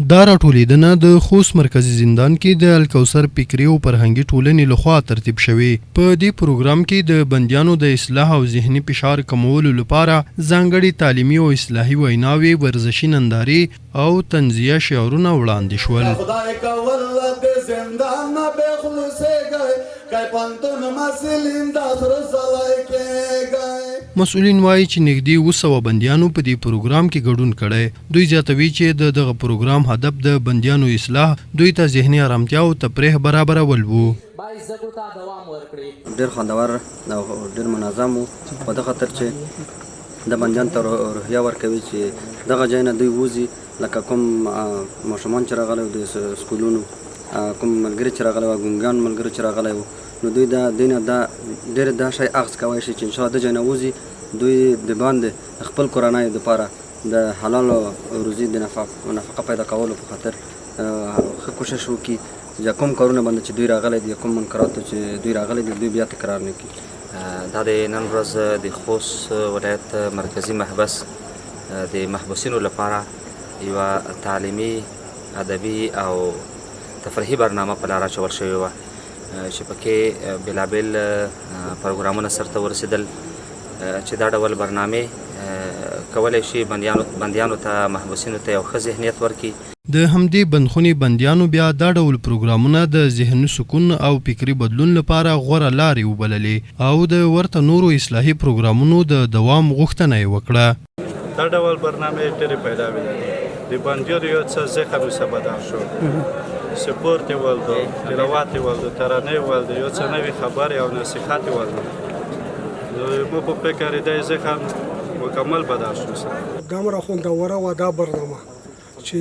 دا راټولیدنه د خوست مرکزی زندان کې د الکوثر فکري او فرهنګي ټولنې لخوا ترتیب شوی. په دې پروګرام کې د بندیانو د اصلاح او ذهني فشار کمولو لپاره ځانګړي تعلیمي او اصلاحي ویناوې، ورزشي نندارې او تنزیه شعارونه وړاندې شول. مسؤلین وایي چې نږدې 200 بندیانو په دې پروګرام کې ګډون کړی. دوی زیاتوي چې دغه پروګرام هدف د بندیانو اصلاح، دوی ته ذهني آرامتیا او تفریح برابرول وو. ډېر خوندور او ډېر منظم وو په دغه خاطر چې د بندیانو ته روحیه ورکوي چې دغه ځای نه دوی وځي، لکه کوم ماشومان چې راغلي د سکولونو، کوم ملګري چې راغلی وو، ګونګیان ملګري چې راغلی وو، نو دوی د نه دا ډېر دا شی اخذ کولی شي چې انشاءالله د ځای نه وځي، دوی د باندې خپل کورنیو دپاره د حلال روزي د نفقه پیدا کولو په خاطر ښه کوشش وکړي چې کوم کارونه باندې چې دوی راغلی دي، کوم منکراتو چې دوی راغلی دي، دوی بیا تکرار نه کړي. دا د نن ورځ د خوست ولایت مرکزي محبس د محبوسینو لپاره یوه تعلیمي، ادبي او تفریحي برنامه په لاره اچول شوې وه چې پکې بېلابېل پروګرامونه سرته ورسېدل چې دا ډول برنامې کولی شي بندیانو ته، محبوسینو ته یو ښه ذهنیت ورکړي. د همدې بندخونې بندیانو بیا دا ډول پروګرامونه د ذهني سکون او فکري بدلون لپاره غوره لارې وبللې او د ورته نورو اصلاحي پروګرامونو د دوام غوښتنه یې وکړه. دا ډول برنامې ډېرې پیدا وې، د بندیانو یو څه ذهن ورسره بدل شو، سپورت یې ولدو، تلاوت یې ولدو، ترانې یې ولدو، یو څه نوې خبرې او نصیحت یې ولدو. مو په فکر دی ذهن مکمل بدل شو. دومره خوندوره وه دا برنامه چې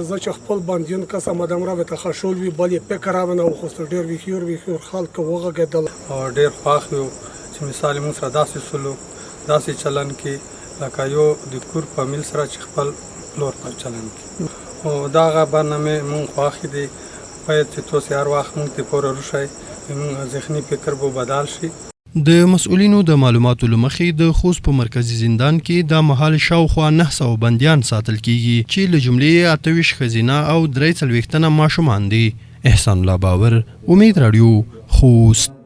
زه چې خپل بندیان کسم دومره به تخشول وي، بل یې فکر راونه وخوست، ډېر ویښور خلک وغږېدل او ډېر خوښ یو چې مثال موږ سره داسې سلوک، داسې چلن کې لکه یو د کور فامیل سره چې خپل پلور په چلن کې. او دغه برنامې موږ خوښې دي، باید چې تاسې هر وخت موږ ته پوره روشئ، موږ ذهني فکر به بدل شي. د مسؤلینو د معلوماتو له مخې د خوست په مرکزي زندان کې دا مهال شاوخوا 900 بندیان ساتل کیږي چې له جملې 28 ښځینه او 43 ماشومان دي. احسان الله باور، امید رادیو، خوست.